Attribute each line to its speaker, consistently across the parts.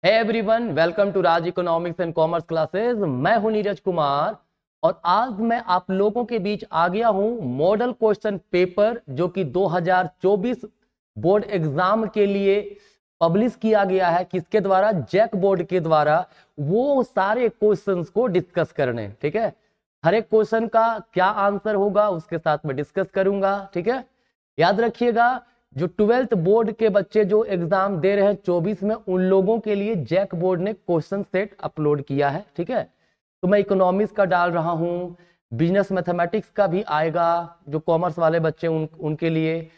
Speaker 1: Hey everyone, welcome to Raj economics and commerce classes. मैं हूं नीरज कुमार और आज मैं आप लोगों के बीच आ गया हूं मॉडल क्वेश्चन पेपर जो कि 2024 बोर्ड एग्जाम के लिए पब्लिश किया गया है। किसके द्वारा? जैक बोर्ड के द्वारा। वो सारे क्वेश्चंस को डिस्कस करने, ठीक है। हर एक क्वेश्चन का क्या आंसर होगा उसके साथ में डिस्कस करूंगा, ठीक है। याद रखिएगा, जो 12th बोर्ड के बच्चे जो एग्जाम दे रहे हैं 24 में, उन लोगों के लिए जैक बोर्ड ने क्वेश्चन सेट अपलोड किया है, ठीक है। तो मैं इकोनॉमिक्स का डाल रहा हूं, बिजनेस मैथमेटिक्स का भी आएगा, जो कॉमर्स वाले बच्चे उनके लिए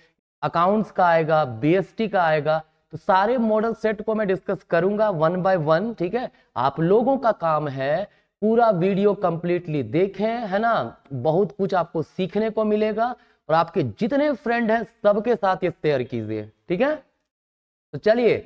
Speaker 1: अकाउंट्स का आएगा, बीएसटी का आएगा। तो सारे मॉडल सेट को मैं डिस्कस करूंगा वन बाय वन, ठीक है। आप लोगों का काम है पूरा वीडियो कंप्लीटली देखें, है ना। बहुत कुछ आपको सीखने को मिलेगा और आपके जितने फ्रेंड हैं सबके साथ ये शेयर कीजिए, ठीक है। तो चलिए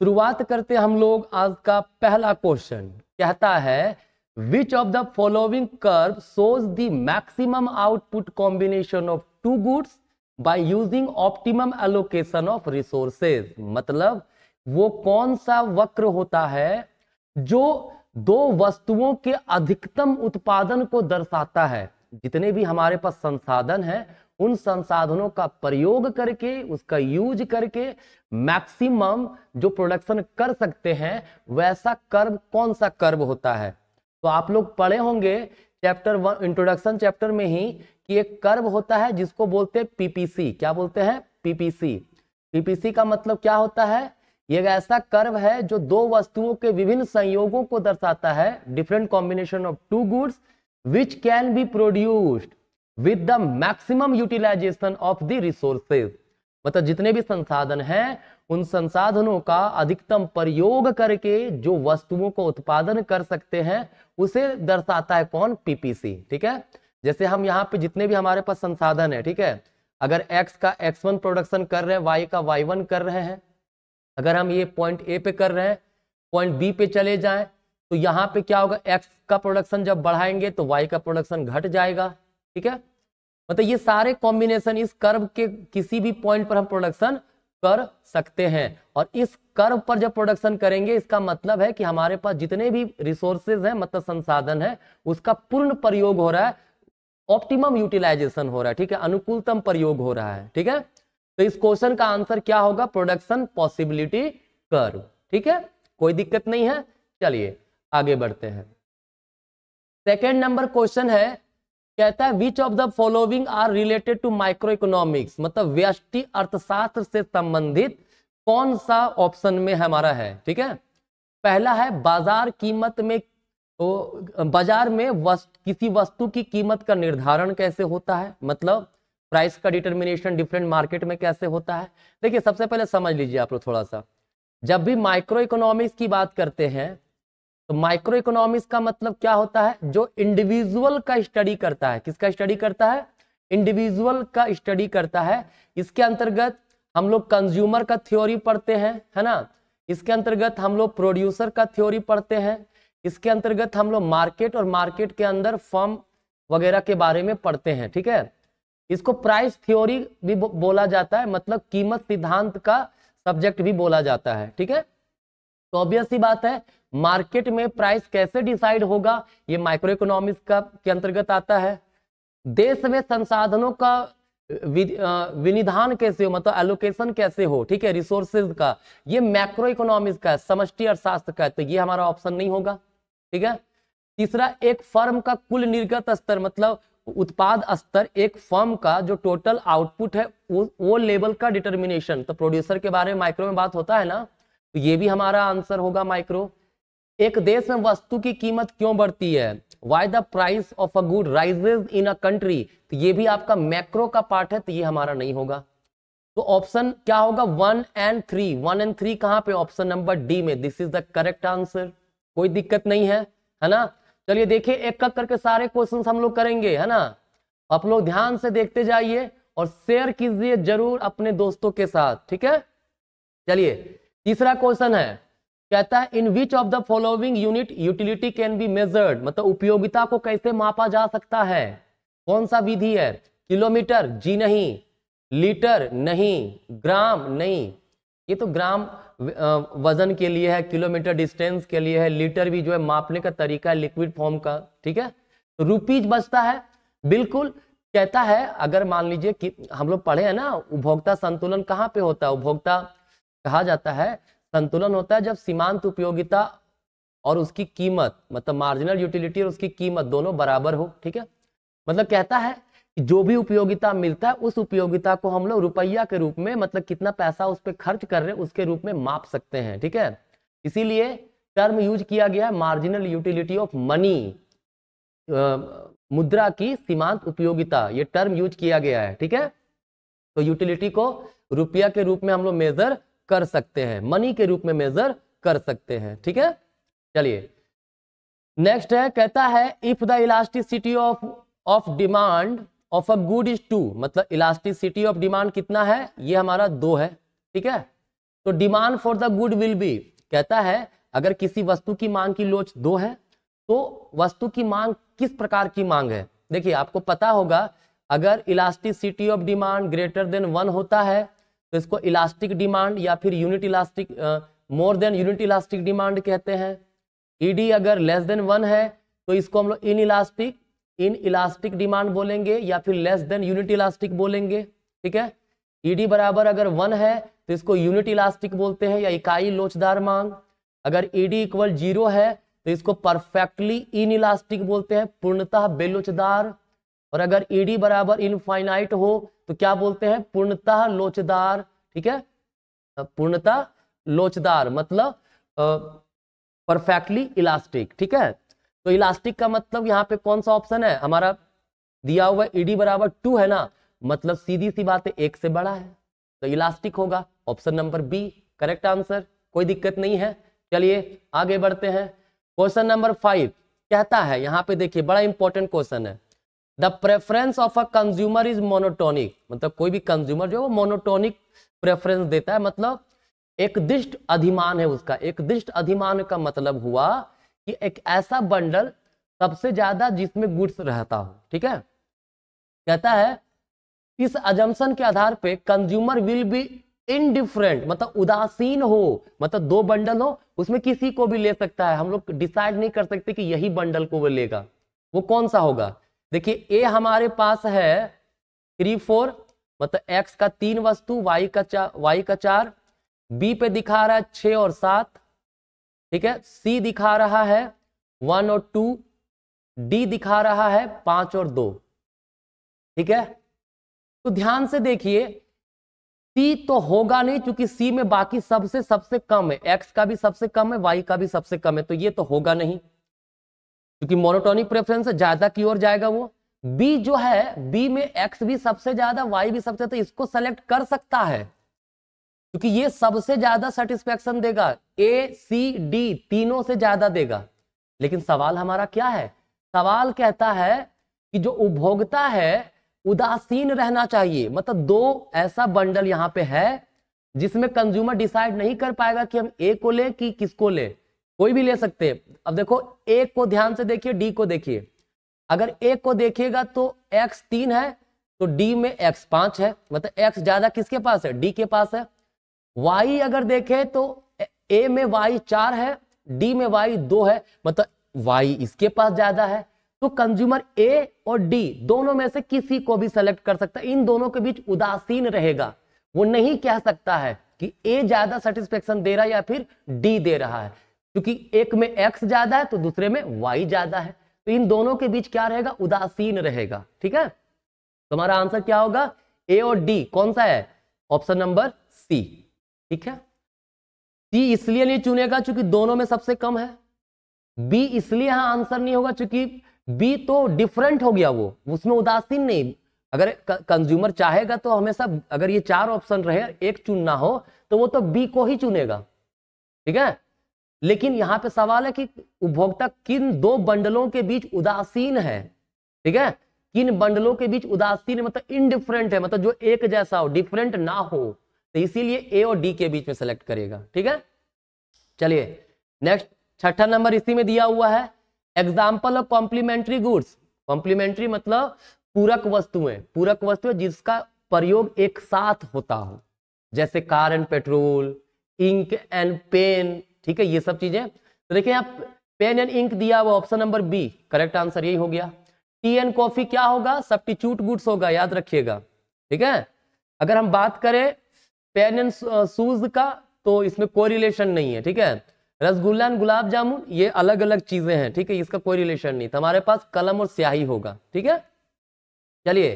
Speaker 1: शुरुआत करते हैं हम लोग। आज का पहला क्वेश्चन कहता है, which of the following curve shows the maximum output combination of two goods by using optimum allocation of resources. मतलब वो कौन सा वक्र होता है जो दो वस्तुओं के अधिकतम उत्पादन को दर्शाता है। जितने भी हमारे पास संसाधन हैं उन संसाधनों का प्रयोग करके, उसका यूज करके मैक्सिमम जो प्रोडक्शन कर सकते हैं, वैसा कर्व कौन सा कर्व होता है। तो आप लोग पढ़े होंगे चैप्टर 1 इंट्रोडक्शन चैप्टर में ही कि एक कर्व होता है जिसको बोलते हैं पीपीसी। क्या बोलते हैं? पीपीसी। पीपीसी का मतलब क्या होता है? ये ऐसा कर्व है जो दो वस्तुओं के विभिन्न संयोगों को दर्शाता है, different combination of two goods which can be produced with the maximum utilisation of the resources. मतलब जितने भी संसाधन हैं उन संसाधनों का अधिकतम प्रयोग करके जो वस्तुओं को उत्पादन कर सकते हैं उसे दर्शाता है कौन? पीपीसी, ठीक है। जैसे हम यहाँ पे जितने भी हमारे पास संसाधन है, ठीक है, अगर x का x1 प्रोडक्शन कर रहे हैं, y का y1 कर रहे हैं, अगर हम ये पॉइंट ए पे कर रहे हैं, पॉइंट बी पे चले जाएं, तो यहाँ पे क्या होगा? x का प्रोडक्शन जब बढ़ाएंगे तो y का प्रोडक्शन घट जाएगा, ठीक है। मतलब ये सारे कॉम्बिनेशन इस कर्व के किसी भी पॉइंट पर हम प्रोडक्शन कर सकते हैं। और इस कर्व पर जब प्रोडक्शन करेंगे इसका मतलब है कि हमारे पास जितने भी रिसोर्सेज हैं, मतलब संसाधन है, उसका पूर्ण प्रयोग हो रहा है, ऑप्टिमम यूटिलाइजेशन हो रहा है, ठीक है, अनुकूलतम प्रयोग हो रहा है, ठीक है। तो इस क्वेश्चन का आंसर क्या होगा? प्रोडक्शन पॉसिबिलिटी कर्व, ठीक है, कोई दिक्कत नहीं है। चलिए आगे बढ़ते हैं। सेकेंड नंबर क्वेश्चन है, कहता है which of the following are related to microeconomics. मतलब व्यष्टि अर्थशास्त्र से संबंधित कौन सा ऑप्शन में हमारा है, ठीक है। पहला है बाजार कीमत में, तो बाजार में किसी वस्तु की कीमत का निर्धारण कैसे होता है, मतलब प्राइस का डिटर्मिनेशन डिफरेंट मार्केट में कैसे होता है। देखिए सबसे पहले समझ लीजिए आप लोग थोड़ा सा, जब भी माइक्रो इकोनॉमिक्स की बात करते हैं तो माइक्रो इकोनॉमिक्स का मतलब क्या होता है? जो इंडिविजुअल का स्टडी करता है। किसका स्टडी करता है? इंडिविजुअल का स्टडी करता है। इसके अंतर्गत हम लोग कंज्यूमर का थ्योरी पढ़ते हैं, है ना। इसके अंतर्गत हम लोग प्रोड्यूसर का थ्योरी पढ़ते हैं। इसके अंतर्गत हम लोग मार्केट और मार्केट के अंदर फर्म वगैरह के बारे में पढ़ते हैं, ठीक है। इसको प्राइस थ्योरी भी बोला जाता है, मतलब कीमत सिद्धांत का सब्जेक्ट भी बोला जाता है, ठीक है। तो ऑब्वियस सी बात है मार्केट में प्राइस कैसे डिसाइड होगा, ये माइक्रो इकोनॉमिक्स का के अंतर्गत आता है। देश में संसाधनों का विनिधान कैसे हो, मतलब एलोकेशन कैसे हो, ठीक है, रिसोर्सेज का, ये मैक्रो इकोनॉमिक्स का है, समष्टि अर्थशास्त्र का है, तो ये हमारा ऑप्शन नहीं होगा, ठीक है। तीसरा, एक फर्म का कुल निर्गत स्तर, मतलब उत्पाद स्तर, एक फर्म का जो टोटल आउटपुट है वो लेवल का डिटर्मिनेशन। तो प्रोड्यूसर के बारे में माइक्रो में बात होता है ना, तो ये भी हमारा आंसर होगा माइक्रो। एक देश में वस्तु की कीमत क्यों बढ़ती है, why the price of a good rises in a country, तो ये भी आपका मैक्रो का पार्ट है, तो ये हमारा नहीं होगा। तो ऑप्शन क्या होगा? 1 and 3। 1 and 3 कहां पे? ऑप्शन नंबर डी में। This is the correct answer, कोई दिक्कत नहीं है ना। चलिए देखिए एक एक करके सारे क्वेश्चन हम लोग करेंगे, है ना। आप लोग ध्यान से देखते जाइए और शेयर कीजिए जरूर अपने दोस्तों के साथ, ठीक है। चलिए तीसरा क्वेश्चन है, कहता है in which of the following unit utility can be measured. मतलब उपयोगिता को कैसे मापा जा सकता है, कौन सा विधि है? किलोमीटर? जी नहीं। लीटर? नहीं। ग्राम? नहीं। ये तो ग्राम वजन के लिए है, किलोमीटर डिस्टेंस के लिए है, लीटर भी जो है मापने का तरीका है लिक्विड फॉर्म का, ठीक है। तो रुपीज बचता है, बिल्कुल। कहता है अगर मान लीजिए कि हम लोग पढ़े हैं ना, उपभोक्ता संतुलन कहाँ पे होता है, उपभोक्ता कहा जाता है, संतुलन होता है जब सीमांत उपयोगिता और उसकी कीमत, मतलब मार्जिनल यूटिलिटी और उसकी कीमत दोनों बराबर हो, ठीक है। मतलब कहता है कि जो भी उपयोगिता मिलता है उस उपयोगिता को हम लोग रुपया के रूप में, मतलब कितना पैसा उस पर खर्च कर रहे हैं उसके रूप में माप सकते हैं, ठीक है। इसीलिए टर्म यूज किया गया है मार्जिनल यूटिलिटी ऑफ मनी, मुद्रा की सीमांत उपयोगिता, ये टर्म यूज किया गया है, ठीक है। तो यूटिलिटी को रुपया के रूप में हम लोग मेजर कर सकते हैं, मनी के रूप में मेजर कर सकते हैं, ठीक है। चलिए नेक्स्ट है, कहता है if the elasticity of demand of a good is 2, मतलब इलास्टिसिटी ऑफ डिमांड कितना है, ये हमारा 2 है, ठीक है। तो demand for the good will be, कहता है अगर किसी वस्तु की मांग की लोच 2 है तो वस्तु की मांग किस प्रकार की मांग है। देखिए आपको पता होगा अगर elasticity of demand greater than 1 होता है तो इसको इलास्टिक डिमांड या फिर unit elastic, more than unit elastic demand कहते हैं। ईडी अगर लेस देन 1 है तो इसको हम लोग इन इलास्टिक डिमांड बोलेंगे या फिर लेस देन यूनिट इलास्टिक बोलेंगे, ठीक है। ईडी बराबर अगर 1 है तो इसको यूनिट इलास्टिक बोलते हैं या इकाई लोचदार मांग। अगर ईडी इक्वल 0 है तो इसको परफेक्टली इन इलास्टिक बोलते हैं, पूर्णतः बेलोचदार। और अगर ईडी बराबर इनफाइनाइट हो तो क्या बोलते हैं, पूर्णतः लोचदार, ठीक है। पूर्णतः लोचदार मतलब परफेक्टली इलास्टिक, ठीक है। तो इलास्टिक का मतलब यहाँ पे कौन सा ऑप्शन है हमारा दिया हुआ है, ईडी बराबर 2 है ना, मतलब सीधी सी बात है 1 से बड़ा है तो इलास्टिक होगा, option number B correct answer, कोई दिक्कत नहीं है। चलिए आगे बढ़ते हैं। क्वेश्चन नंबर 5 कहता है, यहाँ पे देखिए बड़ा इंपॉर्टेंट क्वेश्चन है, the preference of a consumer is monotonic, मतलब कोई भी कंज्यूमर जो है वो मोनोटोनिक प्रेफरेंस देता है, मतलब एक दिष्ट अधिमान है उसका। एक दिष्ट अधिमान का मतलब हुआ कि एक ऐसा बंडल सबसे ज्यादा जिसमें गुड्स रहता हो, ठीक है। कहता है इस अजम्पशन के आधार पे कंज्यूमर विल बी इनडिफरेंट, मतलब उदासीन हो, मतलब 2 बंडल हो उसमें किसी को भी ले सकता है, हम लोग डिसाइड नहीं कर सकते कि यही बंडल को वो लेगा, वो कौन सा होगा। देखिए ए हमारे पास है 3 4, मतलब एक्स का 3 वस्तु, वाई का 4, बी पे दिखा रहा है 6 और 7, ठीक है। सी दिखा रहा है 1 और 2, डी दिखा रहा है 5 और 2, ठीक है। तो ध्यान से देखिए सी तो होगा नहीं क्योंकि सी में बाकी सबसे कम है, एक्स का भी सबसे कम है, वाई का भी सबसे कम है, तो ये तो होगा नहीं क्योंकि मोनोटोनिक प्रेफरेंस ज्यादा की ओर जाएगा वो। बी जो है, बी में एक्स भी सबसे ज्यादा, वाई भी सबसे, तो इसको सेलेक्ट कर सकता है क्योंकि ये सबसे ज्यादा सेटिस्फेक्शन देगा, ए सी डी तीनों से ज्यादा देगा। लेकिन सवाल हमारा क्या है, सवाल कहता है कि जो उपभोक्ता है उदासीन रहना चाहिए, मतलब 2 ऐसा बंडल यहां पे है जिसमें कंज्यूमर डिसाइड नहीं कर पाएगा कि हम ए को ले कि किसको ले, कोई भी ले सकते हैं। अब देखो ए को ध्यान से देखिए, डी को देखिए, अगर ए को देखिएगा तो एक्स 3 है तो डी में एक्स 5 है, मतलब एक्स ज्यादा किसके पास है, डी के पास है। वाई अगर देखे तो ए में वाई 4 है, डी में वाई 2 है, मतलब वाई इसके पास ज्यादा है। तो कंज्यूमर ए और डी दोनों में से किसी को भी सेलेक्ट कर सकता है, इन दोनों के बीच उदासीन रहेगा, वो नहीं कह सकता है कि ए ज्यादा सेटिस्फेक्शन दे रहा है या फिर डी दे रहा है, क्योंकि एक में एक्स ज्यादा है तो दूसरे में वाई ज्यादा है, तो इन दोनों के बीच क्या रहेगा, उदासीन रहेगा, ठीक है। तो हमारा आंसर क्या होगा, ए और डी कौन सा है, ऑप्शन नंबर सी, ठीक है। सी इसलिए नहीं चुनेगा क्योंकि दोनों में सबसे कम है, बी इसलिए यहां आंसर नहीं होगा क्योंकि बी तो डिफरेंट हो गया, वो उसमें उदासीन नहीं। अगर कंज्यूमर चाहेगा तो हमेशा अगर ये 4 ऑप्शन रहे एक चुनना हो तो वो तो बी को ही चुनेगा, ठीक है। लेकिन यहां पे सवाल है कि उपभोक्ता किन 2 बंडलों के बीच उदासीन है, ठीक है, किन बंडलों के बीच उदासीन मतलब इनडिफरेंट है, मतलब जो एक जैसा हो, डिफरेंट ना हो, तो इसीलिए ए और डी के बीच में सेलेक्ट करेगा, ठीक है। चलिए नेक्स्ट 6ठा नंबर इसी में दिया हुआ है, example of complementary goods. Complementary मतलब पूरक वस्तुएं जिसका प्रयोग एक साथ होता हो, जैसे car and petrol, ink and pen, ठीक है, ये सब चीजें। तो देखिए यहाँ पेन एंड इंक दिया हुआ, option number B correct answer यही हो गया। टी एंड कॉफी क्या होगा, सब्स्टिट्यूट गुड्स होगा, याद रखिएगा, ठीक है। अगर हम बात करें पेन एंड शूज का तो इसमें कोई रिलेशन नहीं है, ठीक है। रसगुल्ला एंड गुलाब जामुन ये अलग अलग चीजें हैं, ठीक है, इसका कोई रिलेशन नहीं। तो हमारे पास कलम और स्याही होगा, ठीक है। चलिए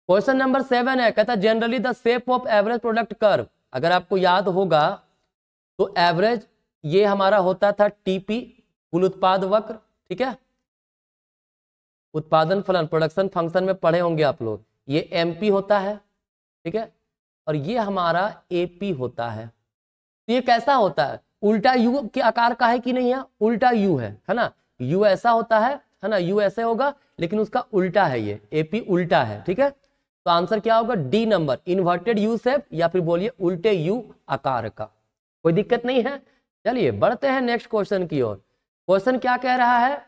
Speaker 1: क्वेश्चन नंबर 7 है, कहता है generally the shape of average product curve. अगर आपको याद होगा तो एवरेज ये हमारा होता था टीपी, कुल उत्पाद वक्र, ठीक है, उत्पादन फलन प्रोडक्शन फंक्शन में पढ़े होंगे आप लोग। ये एमपी होता है, ठीक है, और ये हमारा एपी होता है। तो ये कैसा होता है, उल्टा यू के आकार का है कि नहीं है, उल्टा यू है ना, यू ऐसा होता है ना, यू ऐसे होगा लेकिन उसका उल्टा है, ये एपी उल्टा है, ठीक है। तो आंसर क्या होगा, D number, inverted U shape, या फिर बोलिए उल्टे यू आकार का। कोई दिक्कत नहीं है। चलिए बढ़ते हैं नेक्स्ट क्वेश्चन की ओर। क्वेश्चन क्या कह रहा है,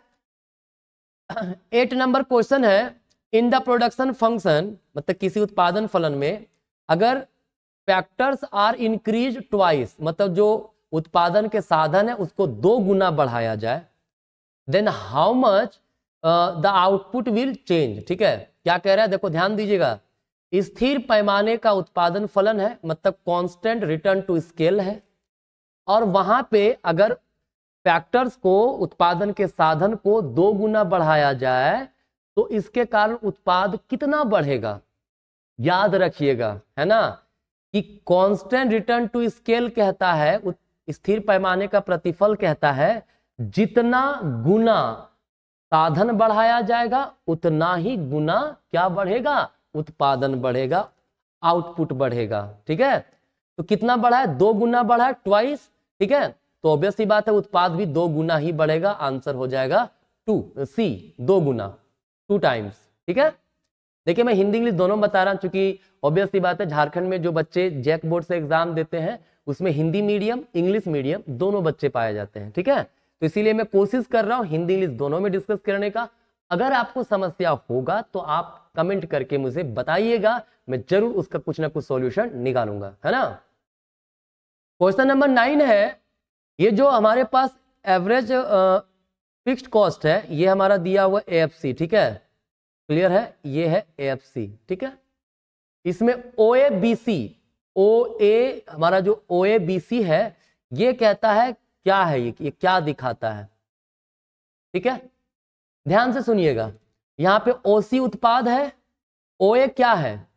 Speaker 1: 8 नंबर क्वेश्चन है, इन द प्रोडक्शन फंक्शन, मतलब किसी उत्पादन फलन में अगर फैक्टर्स आर इंक्रीज ट्वाइस, मतलब जो उत्पादन के साधन है उसको 2 गुना बढ़ाया जाए, then how much the output will change, ठीक है। क्या कह रहा है, देखो ध्यान दीजिएगा, स्थिर पैमाने का उत्पादन फलन है, मतलब कांस्टेंट रिटर्न टू स्केल है, और वहां पे अगर फैक्टर्स को, उत्पादन के साधन को 2 गुना बढ़ाया जाए तो इसके कारण उत्पाद कितना बढ़ेगा, याद रखिएगा, है ना, कि कांस्टेंट रिटर्न टू स्केल कहता है, स्थिर पैमाने का प्रतिफल कहता है जितना गुना साधन बढ़ाया जाएगा उतना ही गुना क्या बढ़ेगा, उत्पादन बढ़ेगा, आउटपुट बढ़ेगा, ठीक है। तो कितना बढ़ा है, 2 गुना बढ़ा है, ट्वाइस, ठीक है। तो ऑब्वियस सी बात है उत्पाद भी 2 गुना ही बढ़ेगा, आंसर हो जाएगा 2 सी, 2 गुना, 2 टाइम्स, ठीक है। देखिए मैं हिंदी इंग्लिश दोनों बता रहा हूं, चूंकि ऑब्वियस सी बात है झारखंड में जो बच्चे जैक बोर्ड से एग्जाम देते हैं उसमें हिंदी मीडियम इंग्लिश मीडियम दोनों बच्चे पाए जाते हैं, ठीक है। तो इसीलिए मैं कोशिश कर रहा हूं हिंदी इंग्लिश दोनों में डिस्कस करने का। अगर आपको समस्या होगा तो आप कमेंट करके मुझे बताइएगा, मैं जरूर उसका कुछ ना कुछ सॉल्यूशन निकालूंगा, है ना। क्वेश्चन नंबर 9 है, ये जो हमारे पास एवरेज फिक्स्ड कॉस्ट है ये हमारा दिया हुआ एएफसी, ठीक है, क्लियर है, ये है एएफसी, ठीक है। इसमें ओएबीसी, ओए हमारा जो ओएबीसी है ये कहता है क्या है, ये क्या दिखाता है, ठीक है, ध्यान से सुनिएगा। यहां पे ओसी उत्पाद है, ओए क्या है,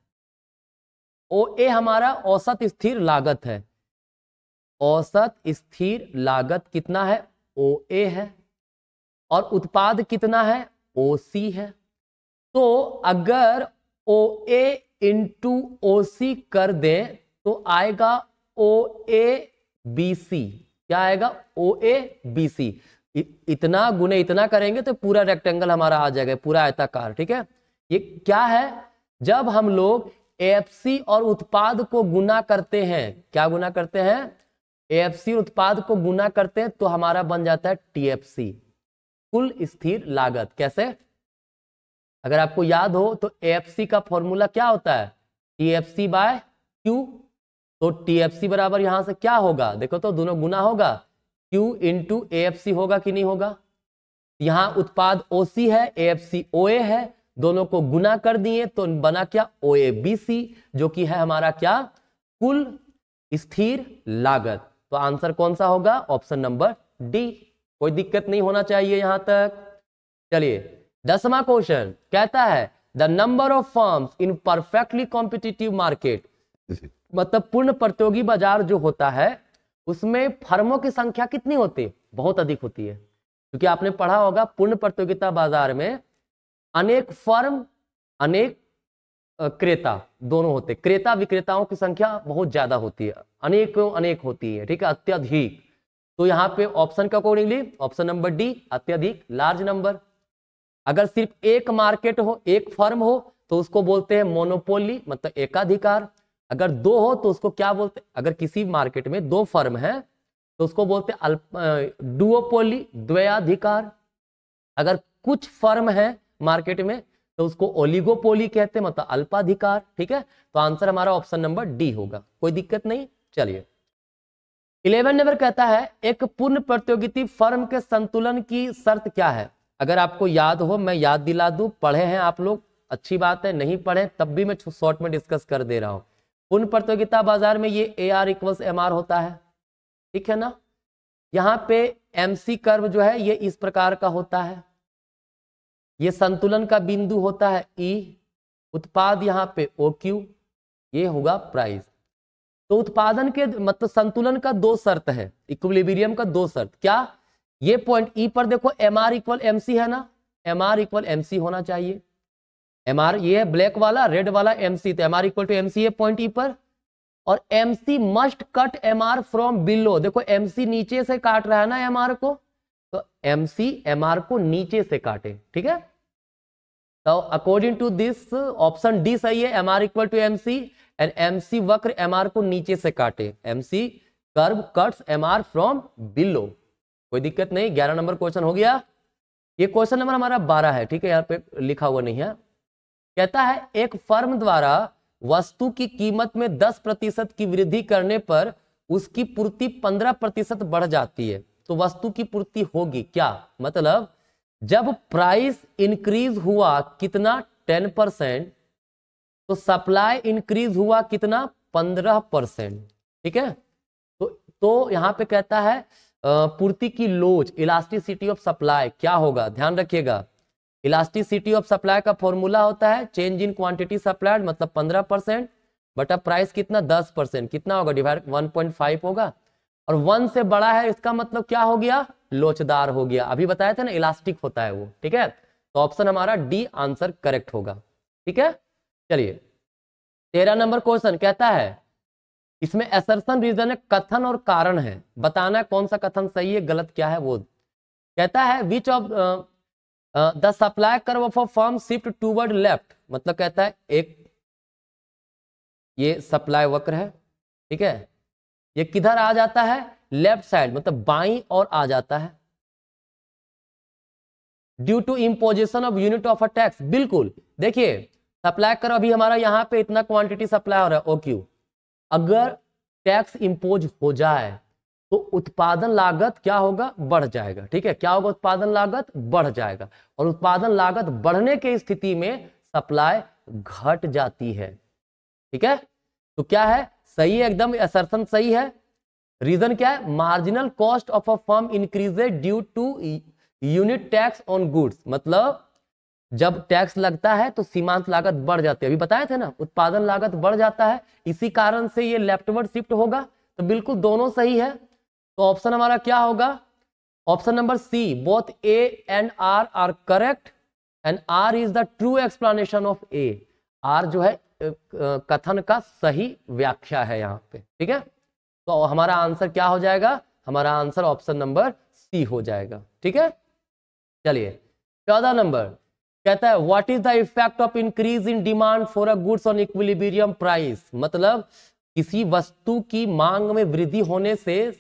Speaker 1: ओए हमारा औसत स्थिर लागत है, औसत स्थिर लागत कितना है, ओए है, और उत्पाद कितना है, ओसी है। तो अगर ओए इंटू ओसी कर दें तो आएगा ओएबीसी, क्या आएगा, ओएबीसी। इतना गुने इतना करेंगे तो पूरा रेक्टेंगल हमारा आ जाएगा, पूरा आयताकार, ठीक है। ये क्या है, जब हम लोग एएफसी और उत्पाद को गुना करते हैं, क्या गुना करते हैं, एएफसी उत्पाद को गुना करते हैं तो हमारा बन जाता है टीएफसी, कुल स्थिर लागत। कैसे, अगर आपको याद हो तो एएफसी का फॉर्मूला क्या होता है, टीएफसी बाय क्यू। तो टीएफसी बराबर यहां से क्या होगा, देखो तो दोनों गुना होगा, क्यू इंटू एएफसी होगा कि नहीं होगा। यहां उत्पाद ओसी है, एएफसी ओए है, दोनों को गुना कर दिए तो बना क्या, ओएबीसी, जो कि है हमारा क्या, कुल स्थिर लागत। तो आंसर कौन सा होगा, ऑप्शन नंबर डी। कोई दिक्कत नहीं होना चाहिए यहां तक। चलिए 10वां क्वेश्चन कहता है the number of firms in perfectly competitive market, मतलब पूर्ण प्रतियोगी बाजार जो होता है उसमें फर्मों की संख्या कितनी होती है, बहुत अधिक होती है। क्योंकि आपने पढ़ा होगा पूर्ण प्रतियोगिता बाजार में अनेक फर्म अनेक क्रेता दोनों होते, क्रेता विक्रेताओं की संख्या बहुत ज्यादा होती है, अनेक होती है, ठीक है, अत्यधिक। तो यहाँ पे ऑप्शन के अकॉर्डिंगली ऑप्शन नंबर डी, अत्यधिक, लार्ज नंबर। अगर सिर्फ एक मार्केट हो, एक फर्म हो तो उसको बोलते हैं मोनोपोली, मतलब एकाधिकार। अगर 2 हो तो उसको क्या बोलते हैं, अगर किसी मार्केट में 2 फर्म है तो उसको बोलते हैं डुओपोली, द्वयाधिकार। अगर कुछ फर्म है मार्केट में तो उसको ओलिगोपोली कहते हैं, मतलब अल्पाधिकार। ठीक है, तो आंसर हमारा ऑप्शन नंबर डी होगा, कोई दिक्कत नहीं। चलिए 11 नंबर कहता है एक पूर्ण प्रतियोगिता फर्म के संतुलन की शर्त क्या है। अगर आपको याद हो मैं याद दिला दूं, पढ़े हैं आप लोग, अच्छी बात है, नहीं पढ़े तब भी मैं शॉर्ट में डिस्कस कर दे रहा हूं। पूर्ण प्रतियोगिता बाजार में ये AR इक्वल्स MR होता है, ठीक है ना। यहाँ पे MC कर्व जो है ये इस प्रकार का होता है, ये संतुलन का बिंदु होता है E, उत्पाद यहाँ पे OQ, ये होगा प्राइस। तो उत्पादन के मतलब संतुलन का दो शर्त है, इक्विलिब्रियम का दो शर्त, क्या, ये पॉइंट E पर देखो MR इक्वल MC है ना, MR इक्वल MC होना चाहिए। MR ये है ब्लैक वाला, रेड वाला MC, तो MR इक्वल टू MC है पॉइंट E पर। और MC must cut MR from below, देखो MC नीचे से काट रहा है ना MR को, तो MC MR को नीचे से काटे, ठीक है। तो according to this option D सही है, MR equal to MC and MC वक्र MR को नीचे से काटे, MC curve cuts MR from below, कोई दिक्कत नहीं। 11 नंबर क्वेश्चन हो गया। ये क्वेश्चन नंबर हमारा 12 है, ठीक है, यहाँ पे लिखा हुआ नहीं है। कहता है एक फर्म द्वारा वस्तु की कीमत में 10% की वृद्धि करने पर उसकी पूर्ति 15% बढ़ जाती है, तो वस्तु की पूर्ति होगी क्या। मतलब जब प्राइस इंक्रीज हुआ कितना 10%, तो सप्लाई इंक्रीज हुआ कितना 15%, ठीक है। तो यहां पे कहता है पूर्ति की लोच, इलास्टिसिटी ऑफ सप्लाई क्या होगा, ध्यान रखिएगा। इलास्टिसिटी ऑफ सप्लाई का फॉर्मूला होता है चेंज इन क्वांटिटी सप्लाइड, मतलब 15% बटा प्राइस कितना 10%, कितना होगा डिवाइड 1.5 होगा। और 1 से बड़ा है इसका मतलब क्या हो गया, लोचदार हो गया। अभी बताया था ना इलास्टिक होता है वो, ठीक है। तो ऑप्शन हमारा डी आंसर करेक्ट होगा, ठीक है। चलिए 13 नंबर क्वेश्चन कहता है, इसमें असर्शन रीजन है, कथन और कारण है, बताना कौन सा कथन सही है गलत क्या है वो। कहता है which of the supply curve of a firm shift toward left, मतलब कहता है एक ये सप्लाई वक्र है, ठीक है, ये किधर आ जाता है, लेफ्ट साइड, मतलब बाईं ओर आ जाता है। Due to imposition of unit of a tax, बिल्कुल देखिए सप्लाई कर्व अभी हमारा यहाँ पे इतना क्वांटिटी सप्लाई हो रहा है OQ, अगर टैक्स इंपोज हो जाए तो उत्पादन लागत क्या होगा, बढ़ जाएगा, ठीक है। क्या होगा, उत्पादन लागत बढ़ जाएगा, और उत्पादन लागत बढ़ने की स्थिति में सप्लाई घट जाती है, ठीक है। तो क्या है, सही है एकदम, असर्शन सही है। रीजन क्या है, marginal cost of a firm increases due to unit tax on goods, मतलब जब टैक्स लगता है तो सीमांत लागत बढ़ जाती है, अभी बताए थे ना, उत्पादन लागत बढ़ जाता है, इसी कारण से ये लेफ्टवर्ड शिफ्ट होगा। तो बिल्कुल दोनों सही है, तो ऑप्शन हमारा क्या होगा, option number C, both A and R R correct and R is the true explanation of A, R जो है कथन का सही व्याख्या है यहाँ पे, ठीक है। तो हमारा आंसर क्या हो जाएगा, हमारा आंसर ऑप्शन नंबर सी हो जाएगा, ठीक है। चलिए 14 नंबर कहता है what is the effect of increase in demand for a goods on equilibrium price, मतलब किसी वस्तु की मांग में वृद्धि होने से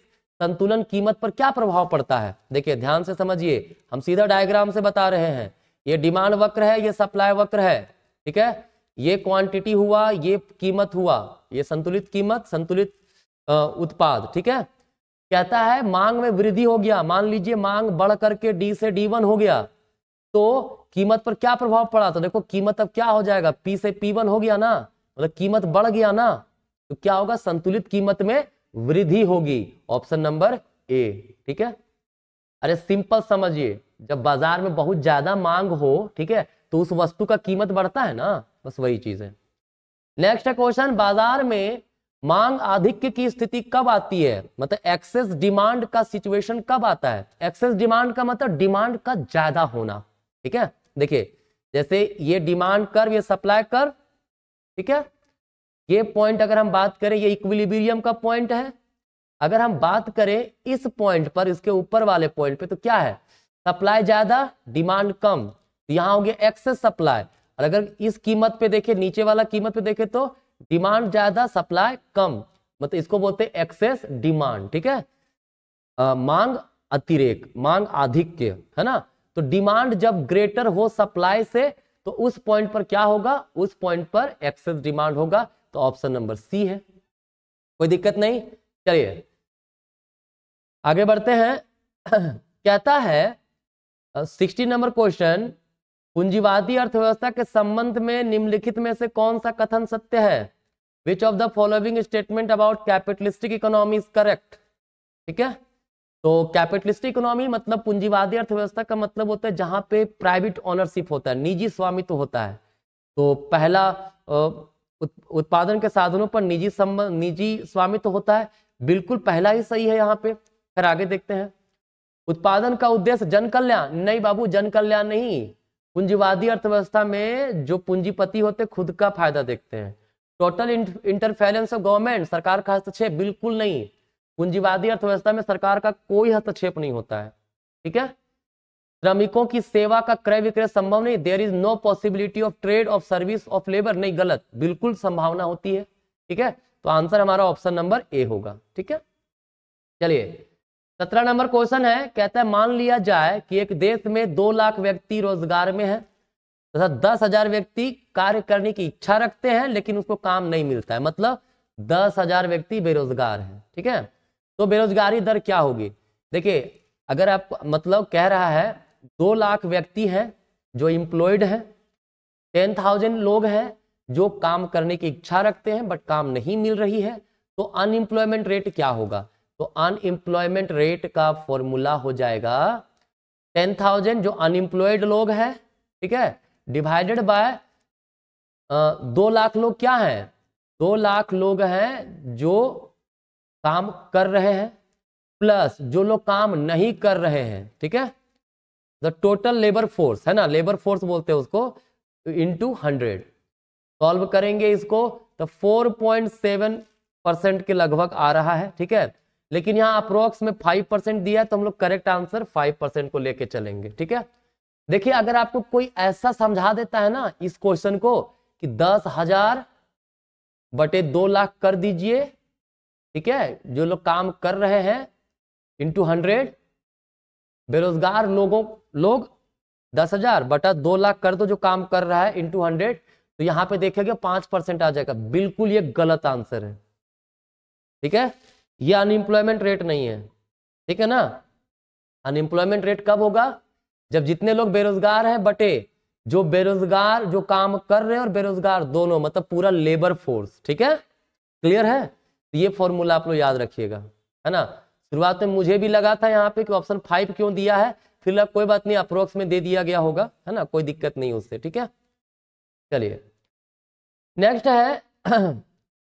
Speaker 1: संतुलन कीमत पर क्या प्रभाव पड़ता है। देखिए ध्यान से समझिए, हम सीधा डायग्राम से बता रहे हैं, ये डिमांड वक्र है, ये सप्लाई वक्र है, ठीक है, ये क्वांटिटी हुआ, ये कीमत हुआ, ये संतुलित कीमत, संतुलित उत्पाद, ठीक है। कहता है मांग में वृद्धि हो गया, मान लीजिए मांग बढ़ करके D से D1 हो गया, तो कीमत पर क्या प्रभाव पड़ा, तो देखो कीमत अब क्या हो जाएगा, P से P1 हो गया ना, मतलब कीमत बढ़ गया ना, तो क्या होगा, संतुलित कीमत में वृद्धि होगी, ऑप्शन नंबर A, ठीक है। अरे सिंपल समझिए, जब बाजार में बहुत ज्यादा मांग हो, ठीक है, तो उस वस्तु का कीमत बढ़ता है ना, बस वही चीज है। नेक्स्ट क्वेश्चन, बाजार में मांग आधिक्य की स्थिति कब आती है, मतलब एक्सेस डिमांड का सिचुएशन कब आता है। एक्सेस डिमांड का मतलब डिमांड का ज्यादा होना, ठीक है। देखिए जैसे ये डिमांड कर्व, ये सप्लाई कर्व, ठीक है, ये पॉइंट अगर हम बात करें ये इक्विलिब्रियम का पॉइंट है, अगर हम बात करें इस पॉइंट पर, इसके ऊपर वाले पॉइंट पे, तो क्या है, सप्लाई ज्यादा डिमांड कम, तो यहां हो गया एक्सेस सप्लाई। और अगर इस कीमत पे देखें, नीचे वाला कीमत पे देखें, तो डिमांड ज्यादा सप्लाई कम, मतलब इसको बोलते हैं एक्सेस डिमांड, ठीक है। मांग अतिरेक, मांग आधिक्य, है ना। तो डिमांड जब ग्रेटर हो सप्लाई से, तो उस पॉइंट पर क्या होगा, उस पॉइंट पर एक्सेस डिमांड होगा, तो ऑप्शन नंबर सी है, कोई दिक्कत नहीं। चलिए आगे बढ़ते हैं। कहता है 60 नंबर क्वेश्चन, पूंजीवादी अर्थव्यवस्था के संबंध में निम्नलिखित में से कौन सा कथन सत्य है? Which of the following statement about capitalistic economy is correct? ठीक है, तो कैपिटलिस्टिक इकोनॉमी मतलब पूंजीवादी अर्थव्यवस्था का मतलब होता है जहां पे प्राइवेट ओनरशिप होता है, निजी स्वामित्व होता है। तो पहला उत्पादन के साधनों पर निजी स्वामित्व होता है, बिल्कुल पहला ही सही है यहाँ पे। फिर आगे देखते हैं, उत्पादन का उद्देश्य जन कल्याण? नहीं बाबू, जन कल्याण नहीं। पूंजीवादी अर्थव्यवस्था में जो पूंजीपति होते खुद का फायदा देखते हैं। टोटल इंटरफेरेंस ऑफ गवर्नमेंट, सरकार का हस्तक्षेप? बिल्कुल नहीं, पूंजीवादी अर्थव्यवस्था में सरकार का कोई हस्तक्षेप नहीं होता है। ठीक है, श्रमिकों की सेवा का क्रय विक्रय संभव नहीं, there is no possibility of trade of service of labour? नहीं, गलत, बिल्कुल संभावना होती है। ठीक है, तो आंसर हमारा ऑप्शन नंबर ए होगा। ठीक है, चलिए 17 नंबर क्वेश्चन है, कहता है मान लिया जाए कि एक देश में 2 लाख व्यक्ति रोजगार में है तथा 10,000 व्यक्ति कार्य करने की इच्छा रखते हैं लेकिन उसको काम नहीं मिलता है, मतलब 10,000 व्यक्ति बेरोजगार हैं। ठीक है, तो बेरोजगारी दर क्या होगी? देखिए अगर आप मतलब कह रहा है 2 लाख व्यक्ति हैं जो एम्प्लॉयड हैं, 10,000 लोग हैं जो काम करने की इच्छा रखते हैं बट काम नहीं मिल रही है, तो अनएम्प्लॉयमेंट रेट क्या होगा? तो अनएम्प्लॉयमेंट रेट का फॉर्मूला हो जाएगा 10,000 जो अनएम्प्लॉयड लोग हैं, ठीक है, डिवाइडेड बाय 2 लाख लोग क्या हैं? 2 लाख लोग हैं जो काम कर रहे हैं प्लस जो लोग काम नहीं कर रहे हैं। ठीक है, द टोटल लेबर फोर्स है ना, लेबर फोर्स बोलते हैं उसको, इंटू 100 सॉल्व करेंगे इसको तो 4.7% के लगभग आ रहा है। ठीक है, लेकिन यहाँ अप्रोक्स में 5% दिया है तो हम लोग करेक्ट आंसर 5% को लेके चलेंगे। ठीक है, देखिए अगर आपको कोई ऐसा समझा देता है ना इस क्वेश्चन को कि 10,000 बटे 2 लाख कर दीजिए, ठीक है, जो लोग काम कर रहे हैं इंटू 100, बेरोजगार लोग 10,000 बटा 2 लाख कर दो जो काम कर रहा है इंटू 100, तो यहां पे देखेंगे 5% आ जाएगा। बिल्कुल ये गलत आंसर है। ठीक है, ये अनएम्प्लॉयमेंट रेट नहीं है। ठीक है ना, अनएम्प्लॉयमेंट रेट कब होगा? जब जितने लोग बेरोजगार हैं बटे जो बेरोजगार जो काम कर रहे हैं और बेरोजगार दोनों, मतलब पूरा लेबर फोर्स। ठीक है, क्लियर है? तो ये फॉर्मूला आप लोग याद रखिएगा, है ना। शुरुआत में मुझे भी लगा था यहाँ पे कि ऑप्शन 5 क्यों दिया है, फिर कोई बात नहीं, अप्रोक्स में दे दिया गया होगा, है ना, कोई दिक्कत नहीं उससे। ठीक है, चलिए नेक्स्ट है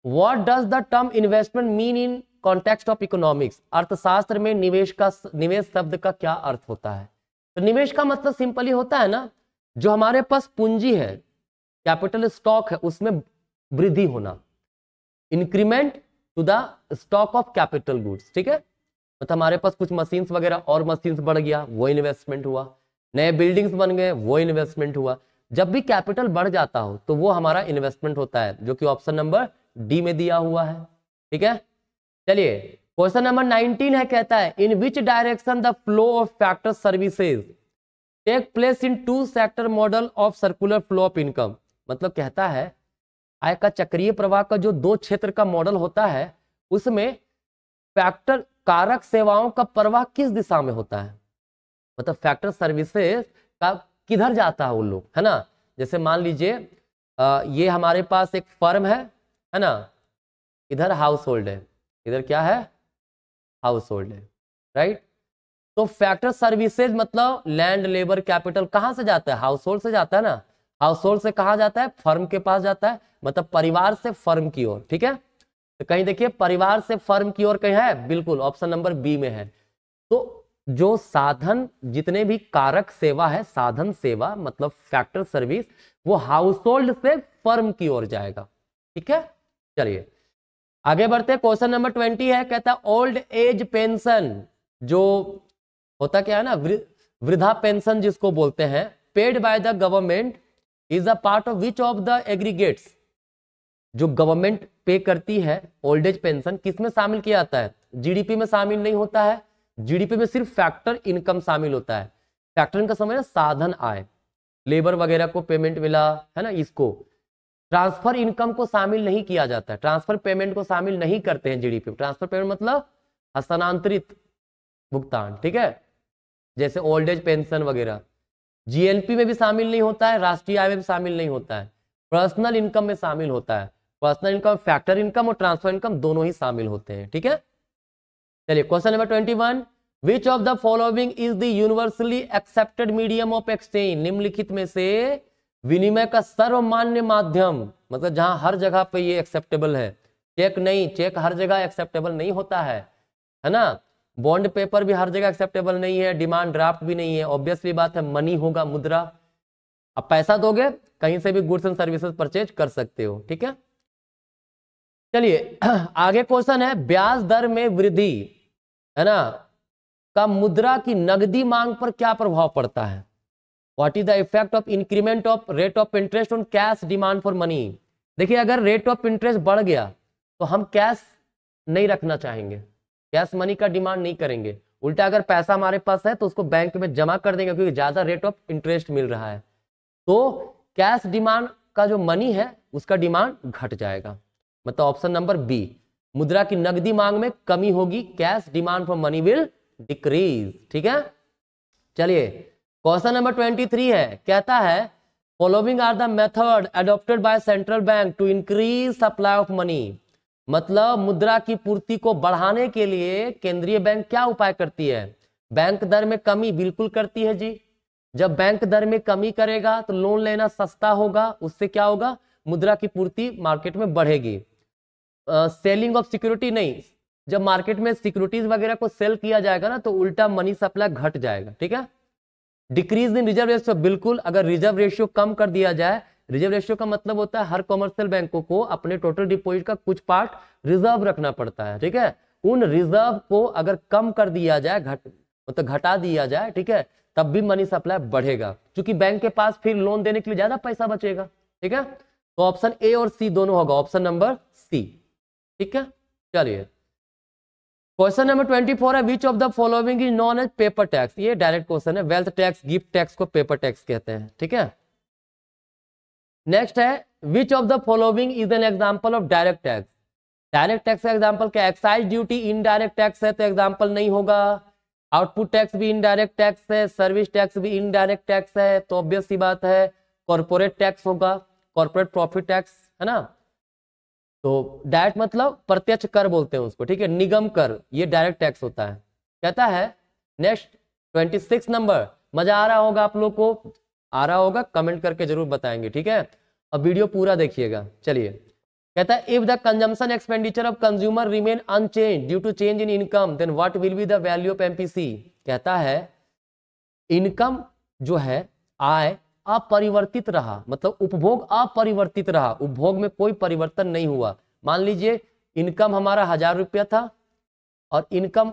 Speaker 1: what does the term investment mean in context of economics? अर्थशास्त्र में निवेश शब्द का क्या अर्थ होता है? तो निवेश का मतलब सिंपली होता है ना, जो हमारे पास पूंजी है, कैपिटल स्टॉक है, उसमें वृद्धि होना, increment to the stock of capital goods. ठीक है, मतलब हमारे पास कुछ मशीन्स वगैरह और मशीन्स बढ़ गया, वो इन्वेस्टमेंट हुआ, नए बिल्डिंग्स बन गए, वो इन्वेस्टमेंट हुआ। जब भी कैपिटल बढ़ जाता हो तो वो हमारा इन्वेस्टमेंट होता है, जो कि ऑप्शन नंबर डी में दिया हुआ है। ठीक है, चलिए क्वेश्चन नंबर 19 है, कहता है in which direction the flow of factor services take place in 2 sector model of circular flow of income? मतलब कहता है आय का चक्रीय प्रवाह का जो 2 क्षेत्र का मॉडल होता है उसमें फैक्टर कारक सेवाओं का प्रवाह किस दिशा में होता है, मतलब फैक्टर सर्विसेज का किधर जाता है उन लोग, है ना। जैसे मान लीजिए ये हमारे पास एक फर्म है ना, इधर हाउस होल्ड है, इधर क्या है, हाउस होल्ड है, राइट। तो फैक्टर सर्विसेज मतलब लैंड लेबर कैपिटल कहां से जाता है? हाउस होल्ड से जाता है ना। हाउस होल्ड से कहां जाता है? फर्म के पास जाता है, मतलब परिवार से फर्म की ओर। ठीक है, तो कहीं देखिए परिवार से फर्म की ओर कहीं है, बिल्कुल ऑप्शन नंबर बी में है। तो जो साधन जितने भी कारक सेवा है, साधन सेवा मतलब फैक्टर सर्विस, वो हाउस होल्ड से फर्म की ओर जाएगा। ठीक है, चलिए आगे बढ़ते हैं। क्वेश्चन नंबर 20 है, कहता है ओल्ड एज पेंशन जो होता क्या है ना, वृद्धा पेंशन जिसको बोलते हैं, paid by the government is a part of which of the aggregates? जो गवर्नमेंट पे करती है ओल्ड एज पेंशन, किसमें शामिल किया जाता है? जीडीपी में शामिल नहीं होता है, जीडीपी में सिर्फ फैक्टर इनकम शामिल होता है। फैक्टर इनकम समझ साधन आय, लेबर वगैरह को पेमेंट मिला है ना, इसको ट्रांसफर इनकम को शामिल नहीं किया जाता है, ट्रांसफर पेमेंट को शामिल नहीं करते हैं जीडीपी। ट्रांसफर पेमेंट मतलब हस्तांतरित भुगतान, ठीक है, जैसे ओल्ड एज पेंशन वगैरह। जीएनपी में भी शामिल नहीं होता है, राष्ट्रीय आय में भी शामिल नहीं होता है, पर्सनल इनकम में शामिल होता है। पर्सनल इनकम, फैक्टर इनकम और ट्रांसफर इनकम दोनों ही शामिल होते हैं, ठीक है। चलिए question number 21, which of the following is the universally accepted medium of exchange, निम्नलिखित में से विनिमय का सर्वमान्य माध्यम, मतलब जहां हर जगह पे ये एक्सेप्टेबल है, चेक नहीं, चेक हर जगह एक्सेप्टेबल नहीं होता है ना, बॉन्ड पेपर भी हर जगह एक्सेप्टेबल नहीं है, डिमांड ड्राफ्ट भी नहीं है, ऑब्वियसली बात है मनी होगा, मुद्रा। अब पैसा दोगे कहीं से भी गुड्स एंड सर्विसेज परचेज कर सकते हो, ठीक है। चलिए आगे क्वेश्चन है, ब्याज दर में वृद्धि है ना का मुद्रा की नगदी मांग पर क्या प्रभाव पड़ता है। What is the effect of increment of rate of interest on cash demand for money. देखिए अगर रेट ऑफ इंटरेस्ट बढ़ गया तो हम कैश नहीं रखना चाहेंगे, कैश मनी का डिमांड नहीं करेंगे, उल्टा अगर पैसा हमारे पास है तो उसको बैंक में जमा कर देंगे क्योंकि ज्यादा रेट ऑफ इंटरेस्ट मिल रहा है, तो कैश डिमांड का जो मनी है उसका डिमांड घट जाएगा। मतलब ऑप्शन नंबर बी, मुद्रा की नगदी मांग में कमी होगी, cash demand for money will decrease, ठीक है। चलिए क्वेश्चन नंबर 23 है, कहता है following are the method adopted by central bank to increase supply of money. मतलब मुद्रा की पूर्ति को बढ़ाने के लिए केंद्रीय बैंक क्या उपाय करती है। बैंक दर में कमी बिल्कुल करती है जी। जब बैंक दर में कमी करेगा तो लोन लेना सस्ता होगा, उससे क्या होगा, मुद्रा की पूर्ति मार्केट में बढ़ेगी। सेलिंग ऑफ सिक्योरिटी नहीं, जब मार्केट में सिक्योरिटीज वगैरह को सेल किया जाएगा ना तो उल्टा मनी सप्लाई घट जाएगा, ठीक है। डिक्रीज इन रिजर्व रेशियो, बिल्कुल अगर रिजर्व रेशियो कम कर दिया जाए, रिजर्व रेशियो का मतलब होता है हर कमर्शियल बैंकों को अपने टोटल डिपॉजिट का कुछ पार्ट रिजर्व रखना पड़ता है, ठीक है। उन रिजर्व को अगर कम कर दिया जाए, मतलब घटा दिया जाए, ठीक है, तब भी मनी सप्लाई बढ़ेगा क्योंकि बैंक के पास फिर लोन देने के लिए ज्यादा पैसा बचेगा, ठीक है। तो ऑप्शन ए और सी दोनों होगा, ऑप्शन नंबर सी, ठीक है। चलिए क्वेश्चन नंबर 24 है, which of the following is known as paper tax. ये डायरेक्ट क्वेश्चन है, वेल्थ टैक्स, गिफ्ट टैक्स को पेपर टैक्स कहते हैं, ठीक है। नेक्स्ट है, which of the following is an example of direct tax. Direct tax का एग्जांपल क्या, एक्साइज ड्यूटी इनडायरेक्ट टैक्स है तो एग्जांपल नहीं होगा, आउटपुट टैक्स भी इनडायरेक्ट टैक्स है, सर्विस टैक्स भी इनडायरेक्ट टैक्स है तो ऑब्वियस सी बात है कॉर्पोरेट टैक्स होगा, कॉर्पोरेट प्रॉफिट टैक्स, है ना। तो डायरेक्ट मतलब प्रत्यक्ष कर बोलते हैं उसको, ठीक है, निगम कर, ये डायरेक्ट टैक्स होता है। कहता है नेक्स्ट 26 नंबर, मजा आ रहा होगा आप लोग को, आ रहा होगा कमेंट करके जरूर बताएंगे, ठीक है। अब वीडियो पूरा देखिएगा। चलिए कहता है, if the consumption expenditure of consumer remain unchanged due to change in income then what will be the value of MPC. कहता है इनकम जो है, आय अपरिवर्तित रहा, मतलब उपभोग अपरिवर्तित रहा, उपभोग में कोई परिवर्तन नहीं हुआ। मान लीजिए इनकम हमारा 1000 रुपया था और इनकम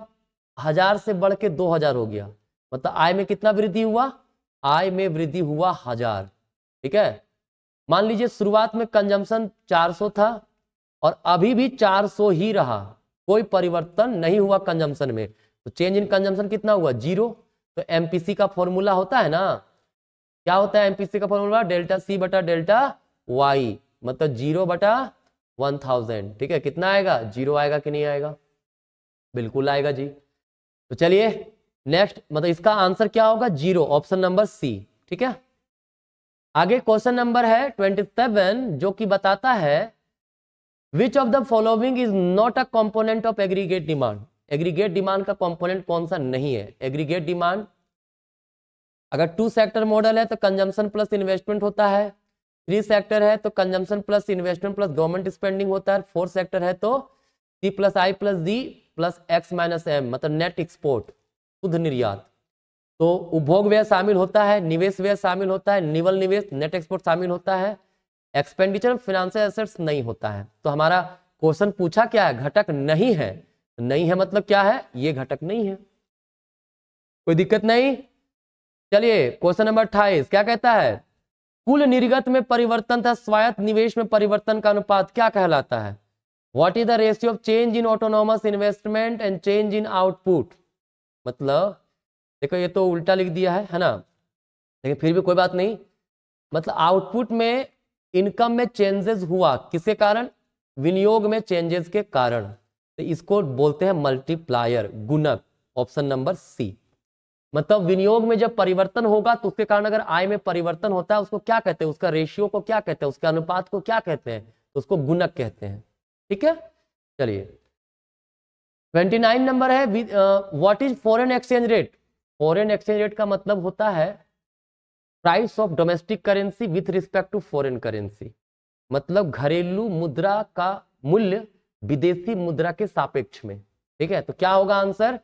Speaker 1: 1000 से बढ़ के 2000 हो गया, मतलब आय में कितना वृद्धि हुआ, आय में वृद्धि हुआ 1000, ठीक है। मान लीजिए शुरुआत में कंजम्पशन 400 था और अभी भी 400 ही रहा, कोई परिवर्तन नहीं हुआ कंजम्पशन में, तो चेंज इन कंजम्पशन कितना हुआ, 0। तो एमपीसी का फॉर्मूला होता है ना, क्या होता है एमपीसी का फॉर्मूला, डेल्टा सी बटा डेल्टा वाई, मतलब 0/1000, ठीक है। कितना आएगा, 0 आएगा कि नहीं आएगा, बिल्कुल आएगा जी। तो चलिए नेक्स्ट, मतलब इसका आंसर क्या होगा, 0, ऑप्शन नंबर सी, ठीक है। आगे क्वेश्चन नंबर है 27 जो कि बताता है which of the following is not a component of aggregate demand. Aggregate demand का कंपोनेंट कौन सा नहीं है। एग्रीगेट डिमांड अगर 2 सेक्टर मॉडल है तो कंजम्पशन प्लस इन्वेस्टमेंट होता है, 3 सेक्टर है तो consumption plus investment plus government spending होता है, 4 सेक्टर है तो C plus I plus D plus X minus M, मतलब नेट एक्सपोर्ट, शुद्ध निर्यात। तो उपभोग व्यय शामिल होता है, निवेश व्यय शामिल होता है, निवल निवेश नेट एक्सपोर्ट शामिल होता है, एक्सपेंडिचर फाइनेंशियल एसेट्स नहीं होता है। तो हमारा क्वेश्चन पूछा क्या है, घटक नहीं है, नहीं है मतलब क्या है, ये घटक नहीं है, कोई दिक्कत नहीं। चलिए क्वेश्चन नंबर 28 क्या कहता है, कुल निर्गत में परिवर्तन तथा स्वायत्त निवेश में परिवर्तन का अनुपात क्या कहलाता है। What is the ratio of change in autonomous investment and change in output. मतलब देखो ये तो उल्टा लिख दिया है ना, लेकिन फिर भी कोई बात नहीं, मतलब आउटपुट में इनकम में चेंजेस हुआ किसके कारण, विनियोग में चेंजेस के कारण, तो इसको बोलते हैं मल्टीप्लायर, गुणक, ऑप्शन नंबर सी। मतलब विनियोग में जब परिवर्तन होगा तो उसके कारण अगर आय में परिवर्तन होता है उसको क्या कहते हैं, उसका रेशियो को क्या कहते हैं, उसके अनुपात को क्या कहते हैं, तो उसको गुणक कहते हैं। ठीक है, चलिए 29 नंबर है, what is foreign exchange rate. Foreign exchange rate का मतलब होता है price of domestic currency with respect to foreign currency, मतलब घरेलू मुद्रा का मूल्य विदेशी मुद्रा के सापेक्ष में। ठीक है, तो क्या होगा आंसर,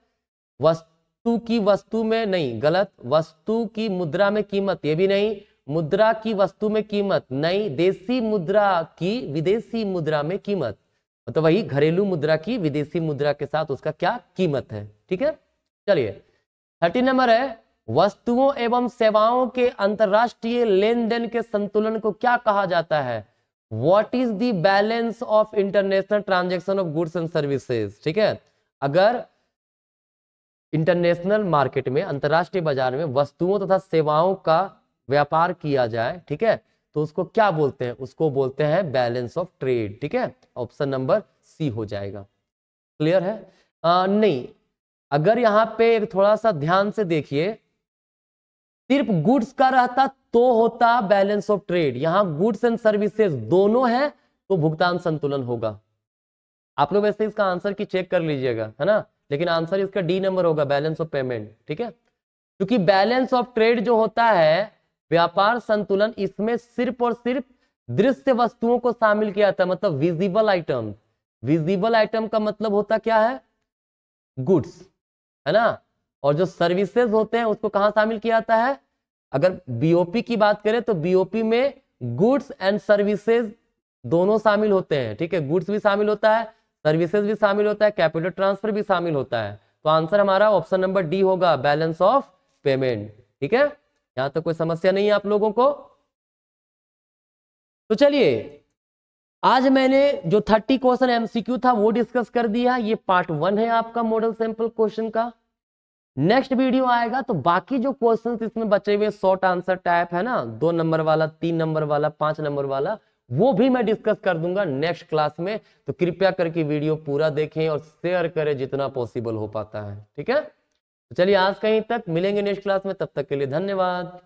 Speaker 1: वस्तु की वस्तु में नहीं, गलत, वस्तु की मुद्रा में कीमत, ये भी नहीं, मुद्रा की वस्तु में कीमत नहीं, देसी मुद्रा की विदेशी मुद्रा में कीमत, मतलब वही घरेलू मुद्रा की विदेशी मुद्रा के साथ उसका क्या कीमत है। ठीक है, चलिए 30 नंबर है, वस्तुओं एवं सेवाओं के अंतरराष्ट्रीय लेन देन के संतुलन को क्या कहा जाता है, what is the balance of international transaction of goods and services. ठीक है, अगर इंटरनेशनल मार्केट में, अंतरराष्ट्रीय बाजार में वस्तुओं तथा सेवाओं का व्यापार किया जाए, ठीक है, तो उसको क्या बोलते हैं, उसको बोलते हैं बैलेंस ऑफ ट्रेड। ठीक है, ऑप्शन नंबर सी हो जाएगा। क्लियर है? नहीं, अगर यहाँ पे एक थोड़ा सा ध्यान से देखिए, सिर्फ गुड्स का रहता तो होता बैलेंस ऑफ ट्रेड, यहां गुड्स एंड सर्विसेज दोनों है तो भुगतान संतुलन होगा। आप लोग वैसे इसका आंसर की चेक कर लीजिएगा, है ना, लेकिन आंसर इसका डी नंबर होगा, बैलेंस ऑफ पेमेंट। ठीक है, क्योंकि बैलेंस ऑफ ट्रेड जो होता है व्यापार संतुलन, इसमें सिर्फ और सिर्फ दृश्य वस्तुओं को शामिल किया जाता है, मतलब विजिबल आइटम। विजिबल आइटम का मतलब होता क्या है, गुड्स, है ना, और जो सर्विसेज होते हैं उसको कहां शामिल किया जाता है, अगर बीओपी की बात करें तो बीओपी में गुड्स एंड सर्विसेज दोनों शामिल होते हैं। ठीक है, गुड्स भी शामिल होता है, सर्विसेज भी शामिल होता है, कैपिटल ट्रांसफर भी शामिल होता है, तो आंसर हमारा ऑप्शन नंबर डी होगा, बैलेंस ऑफ पेमेंट। ठीक है, यहां तक कोई समस्या नहीं है आप लोगों को। तो चलिए, आज मैंने जो 30 क्वेश्चन एमसीक्यू था वो डिस्कस कर दिया, ये पार्ट 1 है आपका मॉडल सैंपल क्वेश्चन का। नेक्स्ट वीडियो आएगा तो बाकी जो क्वेश्चंस इसमें बचे हुए शॉर्ट आंसर टाइप है ना, 2 नंबर वाला, 3 नंबर वाला, 5 नंबर वाला, वो भी मैं डिस्कस कर दूंगा नेक्स्ट क्लास में। तो कृपया करके वीडियो पूरा देखें और शेयर करें जितना पॉसिबल हो पाता है। ठीक है, तो चलिए आज कहीं तक मिलेंगे नेक्स्ट क्लास में, तब तक के लिए धन्यवाद।